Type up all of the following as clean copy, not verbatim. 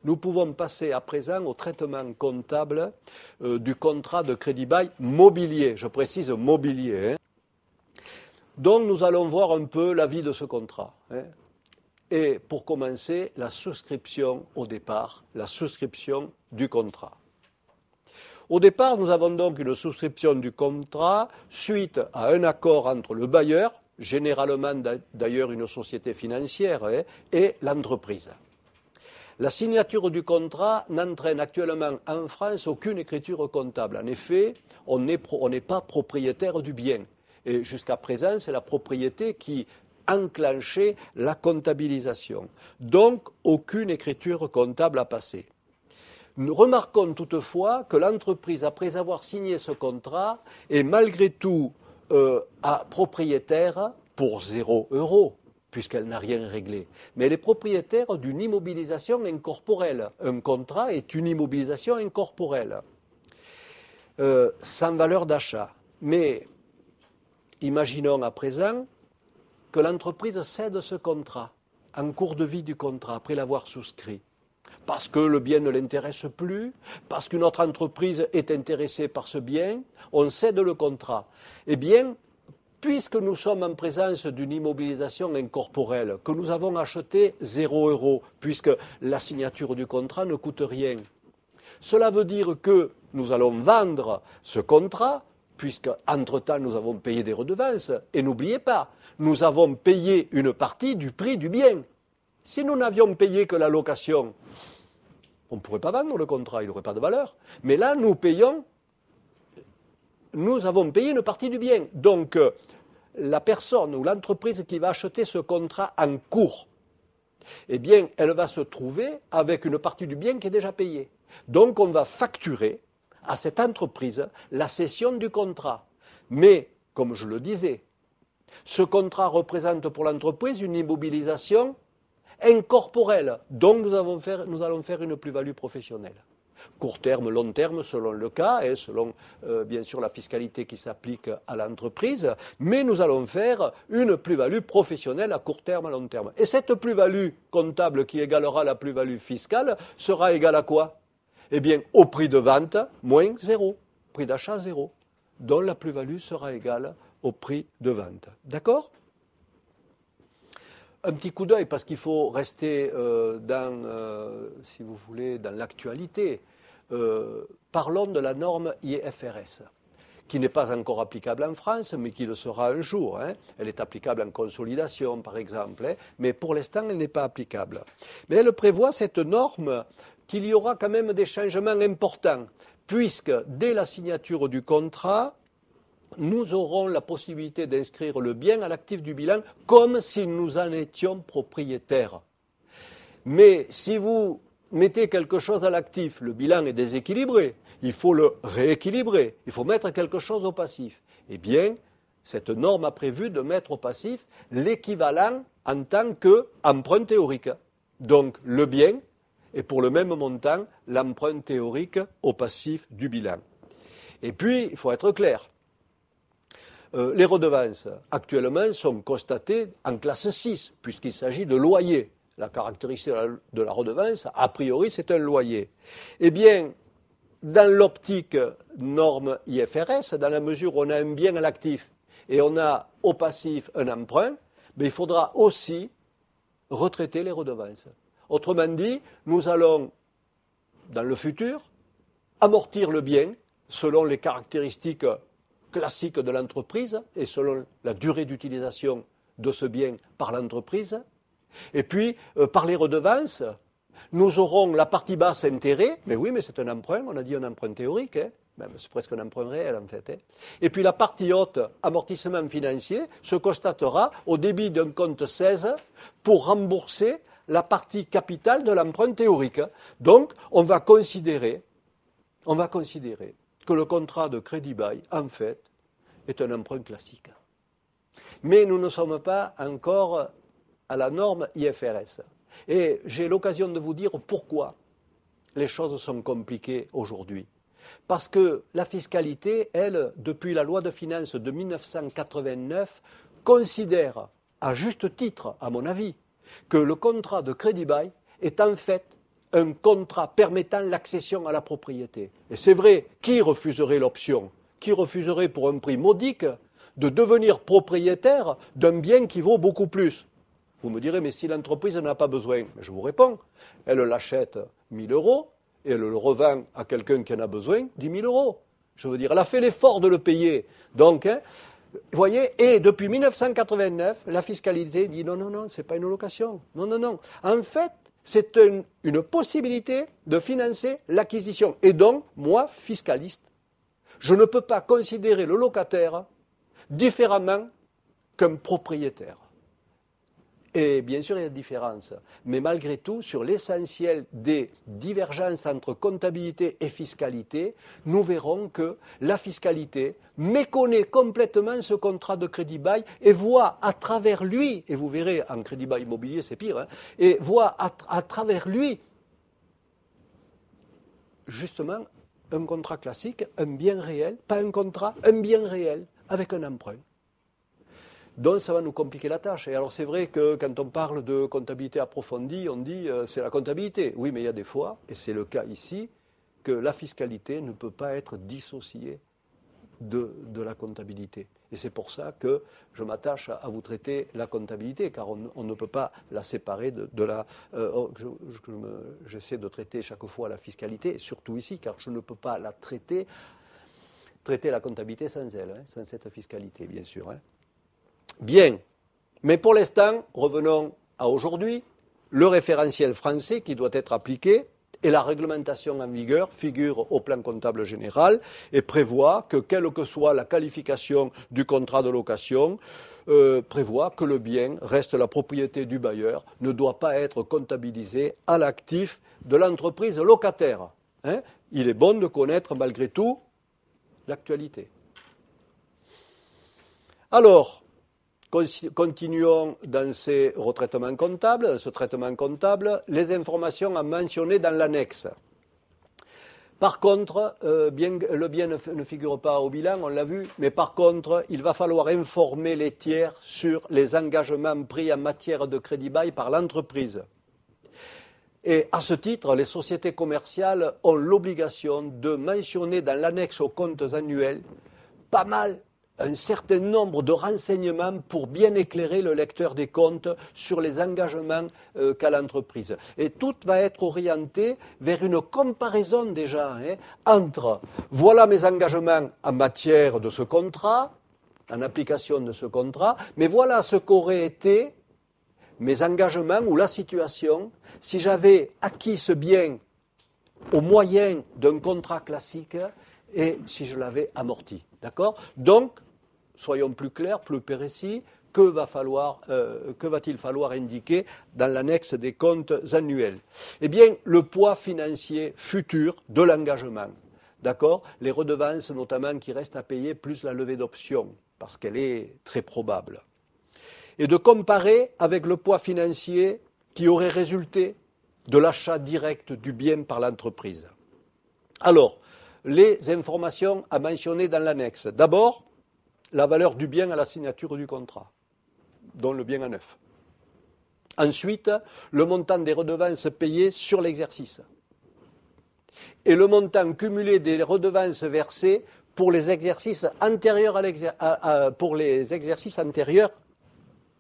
nous pouvons passer à présent au traitement comptable du contrat de crédit-bail mobilier. Je précise mobilier. Hein. Donc nous allons voir un peu l'avis de ce contrat. Hein. Et pour commencer, la souscription au départ, la souscription du contrat. Au départ, nous avons donc une souscription du contrat suite à un accord entre le bailleur, généralement d'ailleurs une société financière, hein, et l'entreprise. La signature du contrat n'entraîne actuellement en France aucune écriture comptable. En effet, on n'est pas propriétaire du bien. Et jusqu'à présent, c'est la propriété qui enclenchait la comptabilisation. Donc, aucune écriture comptable à passer. Nous remarquons toutefois que l'entreprise, après avoir signé ce contrat, est malgré tout propriétaire pour 0 €, puisqu'elle n'a rien réglé. Mais elle est propriétaire d'une immobilisation incorporelle. Un contrat est une immobilisation incorporelle, sans valeur d'achat. Mais imaginons à présent que l'entreprise cède ce contrat en cours de vie du contrat, après l'avoir souscrit. Parce que le bien ne l'intéresse plus, parce qu'une autre entreprise est intéressée par ce bien, on cède le contrat. Eh bien, puisque nous sommes en présence d'une immobilisation incorporelle, que nous avons acheté 0 €, puisque la signature du contrat ne coûte rien, cela veut dire que nous allons vendre ce contrat, puisque entre-temps nous avons payé des redevances, et n'oubliez pas, nous avons payé une partie du prix du bien. Si nous n'avions payé que la location, on ne pourrait pas vendre le contrat, il n'aurait pas de valeur. Mais là, nous avons payé une partie du bien. Donc, la personne ou l'entreprise qui va acheter ce contrat en cours, eh bien, elle va se trouver avec une partie du bien qui est déjà payée. Donc, on va facturer à cette entreprise la cession du contrat. Mais, comme je le disais, ce contrat représente pour l'entreprise une immobilisation incorporelle. Donc, nous allons faire une plus-value professionnelle. Court terme, long terme, selon le cas, et selon bien sûr la fiscalité qui s'applique à l'entreprise, mais nous allons faire une plus-value professionnelle à court terme, à long terme. Et cette plus-value comptable qui égalera la plus-value fiscale sera égale à quoi? Eh bien, au prix de vente, moins 0, prix d'achat 0, dont la plus-value sera égale au prix de vente. D'accord? Un petit coup d'œil, parce qu'il faut rester si vous voulez, dans l'actualité. Parlons de la norme IFRS, qui n'est pas encore applicable en France, mais qui le sera un jour. Hein. Elle est applicable en consolidation, par exemple, hein, mais pour l'instant, elle n'est pas applicable. Mais elle prévoit, cette norme, qu'il y aura quand même des changements importants, puisque dès la signature du contrat, nous aurons la possibilité d'inscrire le bien à l'actif du bilan comme si nous en étions propriétaires. Mais si vous mettez quelque chose à l'actif, le bilan est déséquilibré, il faut le rééquilibrer, il faut mettre quelque chose au passif. Eh bien, cette norme a prévu de mettre au passif l'équivalent en tant qu'emprunt théorique. Donc le bien est pour le même montant l'emprunt théorique au passif du bilan. Et puis, il faut être clair. Les redevances, actuellement, sont constatées en classe 6, puisqu'il s'agit de loyer. La caractéristique de la redevance, a priori, c'est un loyer. Eh bien, dans l'optique norme IFRS, dans la mesure où on a un bien à l'actif et on a au passif un emprunt, mais il faudra aussi retraiter les redevances. Autrement dit, nous allons, dans le futur, amortir le bien selon les caractéristiques classique de l'entreprise et selon la durée d'utilisation de ce bien par l'entreprise. Et puis, par les redevances, nous aurons la partie basse intérêt, mais oui, mais c'est un emprunt, on a dit un emprunt théorique, hein, même c'est presque un emprunt réel en fait. Hein. Et puis la partie haute, amortissement financier, se constatera au débit d'un compte 16 pour rembourser la partie capitale de l'emprunt théorique. Donc, on va considérer que le contrat de crédit-bail, en fait, est un emprunt classique. Mais nous ne sommes pas encore à la norme IFRS. Et j'ai l'occasion de vous dire pourquoi les choses sont compliquées aujourd'hui. Parce que la fiscalité, elle, depuis la loi de finances de 1989, considère, à juste titre, à mon avis, que le contrat de crédit-bail est en fait un contrat permettant l'accession à la propriété. Et c'est vrai, qui refuserait l'option? Qui refuserait pour un prix modique de devenir propriétaire d'un bien qui vaut beaucoup plus? Vous me direz, mais si l'entreprise n'en a pas besoin, je vous réponds, elle l'achète 1 000 euros et elle le revend à quelqu'un qui en a besoin 10 000 euros. Je veux dire, elle a fait l'effort de le payer. Donc, vous voyez, et depuis 1989, la fiscalité dit non, non, non, ce n'est pas une location. Non, non, non. En fait, c'est une possibilité de financer l'acquisition. Et donc, moi, fiscaliste, je ne peux pas considérer le locataire différemment qu'un propriétaire. Et bien sûr, il y a des différences. Mais malgré tout, sur l'essentiel des divergences entre comptabilité et fiscalité, nous verrons que la fiscalité méconnaît complètement ce contrat de crédit-bail et voit à travers lui, et vous verrez, en crédit-bail immobilier, c'est pire, hein, et voit à travers lui, justement, un contrat classique, un bien réel, pas un contrat, un bien réel, avec un emprunt. Donc ça va nous compliquer la tâche. Et alors c'est vrai que quand on parle de comptabilité approfondie, on dit c'est la comptabilité. Oui, mais il y a des fois, et c'est le cas ici, que la fiscalité ne peut pas être dissociée de la comptabilité. Et c'est pour ça que je m'attache à vous traiter la comptabilité, car on ne peut pas la séparer de la... j'essaie de traiter chaque fois la fiscalité, surtout ici, car je ne peux pas la traiter la comptabilité sans elle, hein, sans cette fiscalité, bien sûr. Hein. Bien, mais pour l'instant, revenons à aujourd'hui. Le référentiel français qui doit être appliqué et la réglementation en vigueur figure au plan comptable général et prévoit que, quelle que soit la qualification du contrat de location, prévoit que le bien reste la propriété du bailleur, ne doit pas être comptabilisé à l'actif de l'entreprise locataire. Hein. Il est bon de connaître malgré tout l'actualité. Alors, continuons dans ce traitement comptable, les informations à mentionner dans l'annexe. Par contre, le bien ne figure pas au bilan, on l'a vu, mais par contre, il va falloir informer les tiers sur les engagements pris en matière de crédit-bail par l'entreprise. Et à ce titre, les sociétés commerciales ont l'obligation de mentionner dans l'annexe aux comptes annuels pas mal un certain nombre de renseignements pour bien éclairer le lecteur des comptes sur les engagements qu'a l'entreprise. Et tout va être orienté vers une comparaison déjà entre voilà mes engagements en matière de ce contrat, en application de ce contrat, mais voilà ce qu'auraient été mes engagements ou la situation si j'avais acquis ce bien au moyen d'un contrat classique et si je l'avais amorti. D'accord ? Donc, soyons plus clairs, plus précis, que va-t-il falloir indiquer dans l'annexe des comptes annuels? Eh bien, le poids financier futur de l'engagement. D'accord ? Les redevances notamment qui restent à payer, plus la levée d'options, parce qu'elle est très probable. Et de comparer avec le poids financier qui aurait résulté de l'achat direct du bien par l'entreprise. Alors, les informations à mentionner dans l'annexe. D'abord, la valeur du bien à la signature du contrat, dont le bien à neuf. Ensuite, le montant des redevances payées sur l'exercice. Et le montant cumulé des redevances versées pour les exercices antérieurs à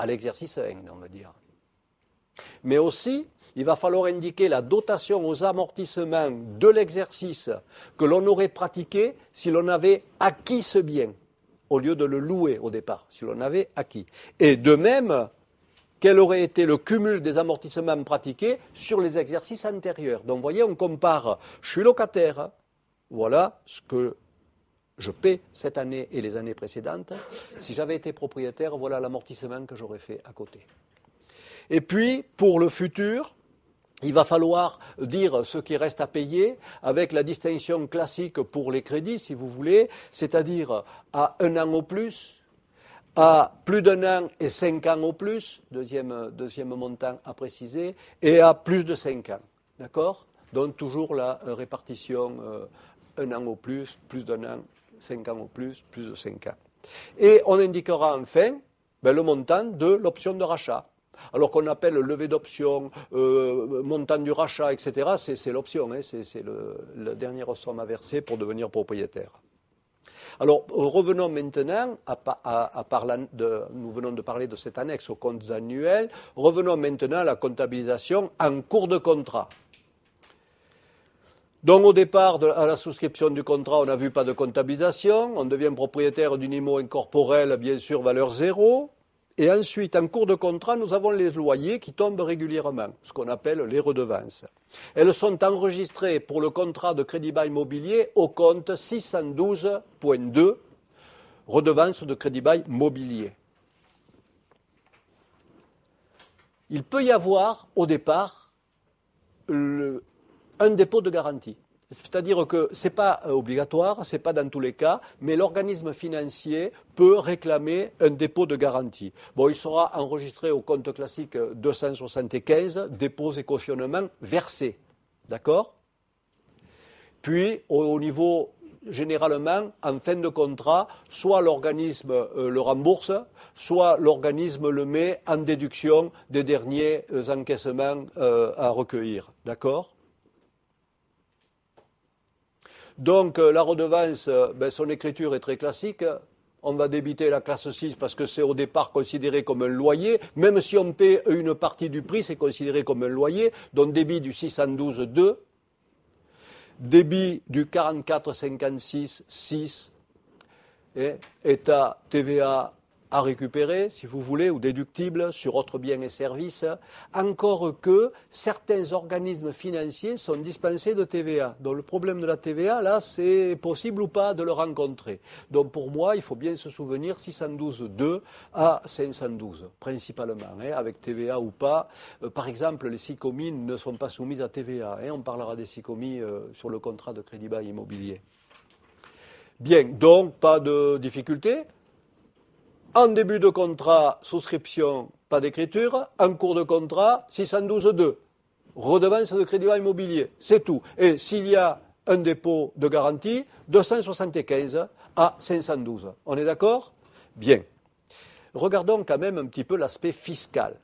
l'exercice 1, on va dire. Mais aussi, il va falloir indiquer la dotation aux amortissements de l'exercice que l'on aurait pratiqué si l'on avait acquis ce bien, au lieu de le louer au départ, si l'on avait acquis. Et de même, quel aurait été le cumul des amortissements pratiqués sur les exercices antérieurs. Donc, vous voyez, on compare, je suis locataire, voilà ce que je paie cette année et les années précédentes. Si j'avais été propriétaire, voilà l'amortissement que j'aurais fait à côté. Et puis, pour le futur, il va falloir dire ce qui reste à payer avec la distinction classique pour les crédits, si vous voulez, c'est-à-dire à 1 an au plus, à plus d'1 an et 5 ans au plus, deuxième montant à préciser, et à plus de 5 ans. D'accord ? Donc toujours la répartition 1 an au plus d'1 an, 5 ans au plus de 5 ans. Et on indiquera enfin le montant de l'option de rachat. Alors qu'on appelle levée d'option, montant du rachat, etc., c'est l'option, hein, c'est la dernière somme à verser pour devenir propriétaire. Alors, revenons maintenant, nous venons de parler de cette annexe aux comptes annuels, revenons maintenant à la comptabilisation en cours de contrat. Donc au départ, à la souscription du contrat, on n'a vu pas de comptabilisation, on devient propriétaire d'une IMO incorporelle, bien sûr, valeur zéro. Et ensuite, en cours de contrat, nous avons les loyers qui tombent régulièrement, ce qu'on appelle les redevances. Elles sont enregistrées pour le contrat de crédit-bail immobilier au compte 612.2, redevances de crédit-bail mobilier. Il peut y avoir, au départ, un dépôt de garantie. C'est-à-dire que ce n'est pas obligatoire, ce n'est pas dans tous les cas, mais l'organisme financier peut réclamer un dépôt de garantie. Bon, il sera enregistré au compte classique 275, dépôts et cautionnements versés. D'accord ? Puis, au niveau, généralement, en fin de contrat, soit l'organisme le rembourse, soit l'organisme le met en déduction des derniers encaissements à recueillir. D'accord ? Donc la redevance, son écriture est très classique. On va débiter la classe 6 parce que c'est au départ considéré comme un loyer. Même si on paie une partie du prix, c'est considéré comme un loyer. Donc débit du 612,2, débit du 44,56,6, état TVA à récupérer, si vous voulez, ou déductible sur autres biens et services, encore que certains organismes financiers sont dispensés de TVA. Donc le problème de la TVA, là, c'est possible ou pas de le rencontrer. Donc pour moi, il faut bien se souvenir 612,2 à 512, principalement, avec TVA ou pas. Par exemple, les SICOMI ne sont pas soumises à TVA. On parlera des SICOMI sur le contrat de crédit-bail immobilier. Bien, donc pas de difficulté. En début de contrat, souscription, pas d'écriture. En cours de contrat, 612,2. Redevance de crédit immobilier, c'est tout. Et s'il y a un dépôt de garantie, 275 à 512. On est d'accord ? Bien. Regardons quand même un petit peu l'aspect fiscal.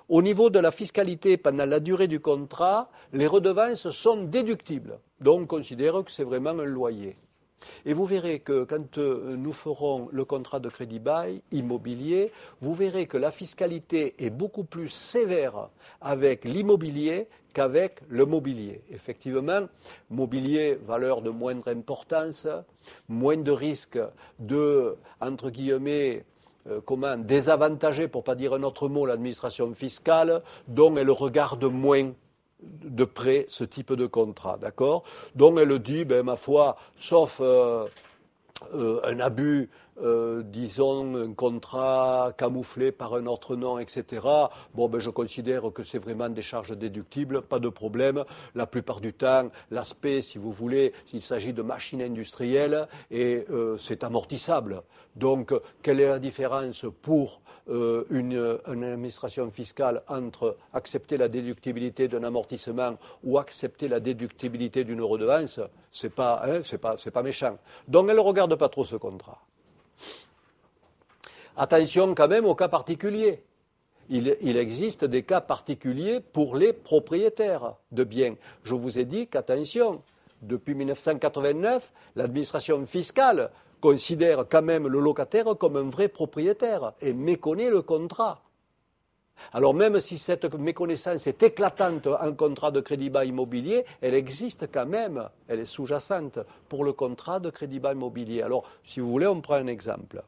Au niveau de la fiscalité, pendant la durée du contrat, les redevances sont déductibles. Donc, on considère que c'est vraiment un loyer. Et vous verrez que quand nous ferons le contrat de crédit-bail immobilier, vous verrez que la fiscalité est beaucoup plus sévère avec l'immobilier qu'avec le mobilier. Effectivement, mobilier, valeur de moindre importance, moins de risque de, entre guillemets, désavantager, pour ne pas dire un autre mot, l'administration fiscale, dont elle regarde moins de près ce type de contrat, d'accord ? Donc elle dit, ma foi, sauf un abus, disons un contrat camouflé par un autre nom, etc. Je considère que c'est vraiment des charges déductibles, pas de problème. La plupart du temps, l'aspect, si vous voulez, il s'agit de machines industrielles et c'est amortissable. Donc, quelle est la différence pour une administration fiscale entre accepter la déductibilité d'un amortissement ou accepter la déductibilité d'une redevance? C'est pas méchant. Donc, elle ne regarde pas trop ce contrat. Attention quand même aux cas particuliers. Il existe des cas particuliers pour les propriétaires de biens. Je vous ai dit qu'attention, depuis 1989, l'administration fiscale considère quand même le locataire comme un vrai propriétaire et méconnaît le contrat. Alors même si cette méconnaissance est éclatante en contrat de crédit-bail immobilier, elle existe quand même, elle est sous-jacente pour le contrat de crédit-bail immobilier. Alors si vous voulez, on prend un exemple.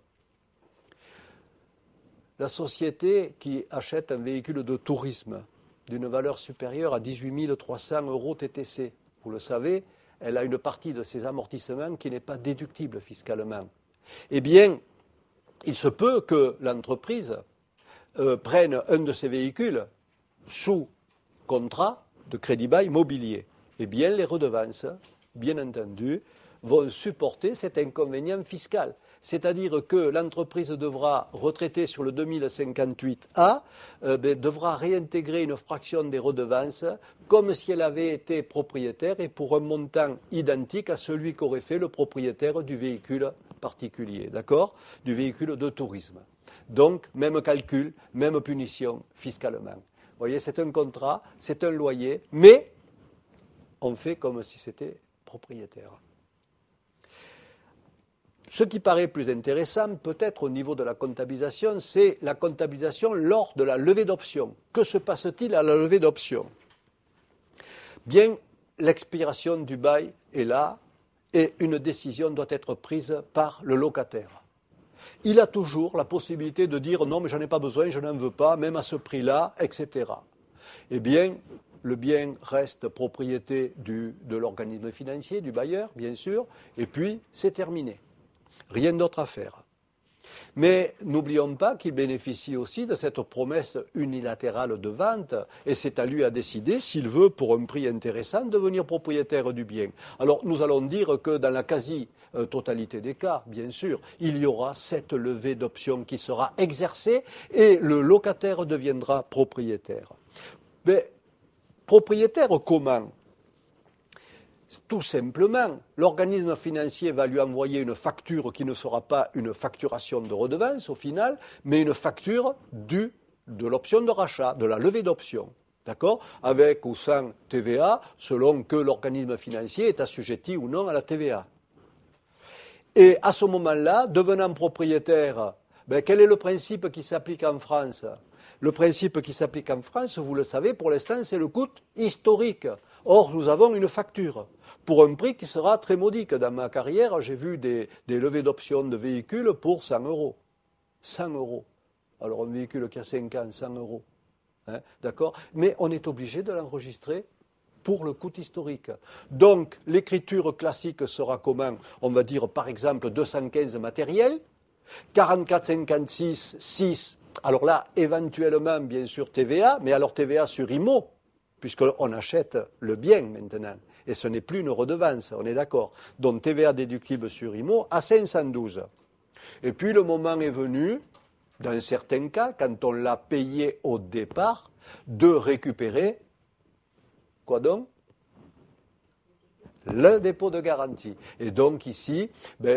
La société qui achète un véhicule de tourisme d'une valeur supérieure à 18 300 € TTC, vous le savez, elle a une partie de ses amortissements qui n'est pas déductible fiscalement. Eh bien, il se peut que l'entreprise prenne un de ces véhicules sous contrat de crédit-bail immobilier. Eh bien, les redevances, bien entendu, vont supporter cet inconvénient fiscal. C'est-à-dire que l'entreprise devra retraiter sur le 2058A, devra réintégrer une fraction des redevances comme si elle avait été propriétaire et pour un montant identique à celui qu'aurait fait le propriétaire du véhicule particulier, d'accord ? Du véhicule de tourisme. Donc, même calcul, même punition fiscalement. Vous voyez, c'est un contrat, c'est un loyer, mais on fait comme si c'était propriétaire. Ce qui paraît plus intéressant, peut-être au niveau de la comptabilisation, c'est la comptabilisation lors de la levée d'option. Que se passe-t-il à la levée d'option? Bien, l'expiration du bail est là et une décision doit être prise par le locataire. Il a toujours la possibilité de dire non, mais j'en ai pas besoin, je n'en veux pas, même à ce prix-là, etc. Eh bien, le bien reste propriété de l'organisme financier, du bailleur, bien sûr, et puis c'est terminé. Rien d'autre à faire. Mais n'oublions pas qu'il bénéficie aussi de cette promesse unilatérale de vente, et c'est à lui à décider s'il veut, pour un prix intéressant, devenir propriétaire du bien. Alors nous allons dire que dans la quasi-totalité des cas, bien sûr, il y aura cette levée d'option qui sera exercée et le locataire deviendra propriétaire. Mais propriétaire comment ? Tout simplement, l'organisme financier va lui envoyer une facture qui ne sera pas une facturation de redevance au final, mais une facture de l'option de rachat, de la levée d'option. D'accord ? Avec ou sans TVA, selon que l'organisme financier est assujetti ou non à la TVA. Et à ce moment-là, devenant propriétaire, quel est le principe qui s'applique en France ? Le principe qui s'applique en France, vous le savez, pour l'instant, c'est le coût historique. Or, nous avons une facture pour un prix qui sera très modique. Dans ma carrière, j'ai vu des levées d'options de véhicules pour 100 euros. 100 euros. Alors, un véhicule qui a 5 ans, 100 euros. Hein, d'accord ? Mais on est obligé de l'enregistrer pour le coût historique. Donc, l'écriture classique sera comment ? On va dire, par exemple, 215 matériels, 44,56, 6. Alors là, éventuellement, bien sûr, TVA, mais alors TVA sur IMO, puisqu'on achète le bien maintenant. Et ce n'est plus une redevance, on est d'accord. Donc TVA déductible sur IMO à 512. Et puis le moment est venu, dans certains cas, quand on l'a payé au départ, de récupérer, quoi donc ? Le dépôt de garantie. Et donc ici,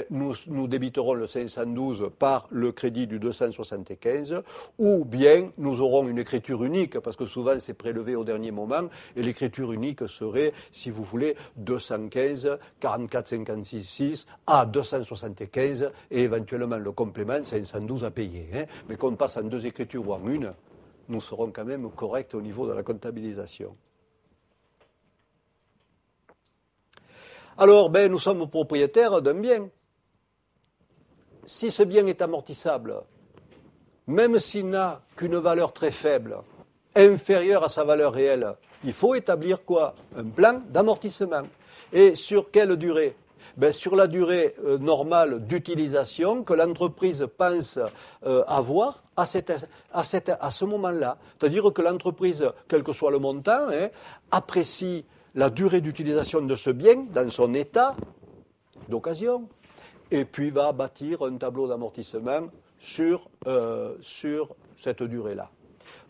nous débiterons le 512 par le crédit du 275, ou bien nous aurons une écriture unique, parce que souvent c'est prélevé au dernier moment, et l'écriture unique serait, si vous voulez, 215, 44, 56, 6 à 275, et éventuellement le complément 512 à payer. Hein. Mais qu'on passe en deux écritures ou en une, nous serons quand même corrects au niveau de la comptabilisation. Alors, nous sommes propriétaires d'un bien. Si ce bien est amortissable, même s'il n'a qu'une valeur très faible, inférieure à sa valeur réelle, il faut établir quoi ? Un plan d'amortissement. Et sur quelle durée ? Sur la durée normale d'utilisation que l'entreprise pense avoir à ce moment-là. C'est-à-dire que l'entreprise, quel que soit le montant, apprécie la durée d'utilisation de ce bien dans son état d'occasion, et puis va bâtir un tableau d'amortissement sur cette durée-là.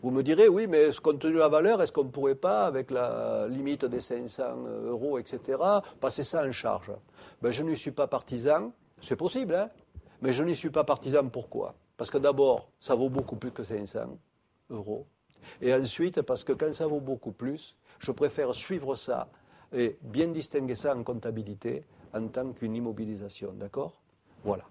Vous me direz, oui, mais compte tenu de la valeur, est-ce qu'on ne pourrait pas, avec la limite des 500 euros, etc., passer ça en charge ? Je n'y suis pas partisan, c'est possible, hein, mais je n'y suis pas partisan. Pourquoi ? Parce que d'abord, ça vaut beaucoup plus que 500 euros. Et ensuite, parce que quand ça vaut beaucoup plus, je préfère suivre ça et bien distinguer ça en comptabilité en tant qu'une immobilisation, d'accord ? Voilà.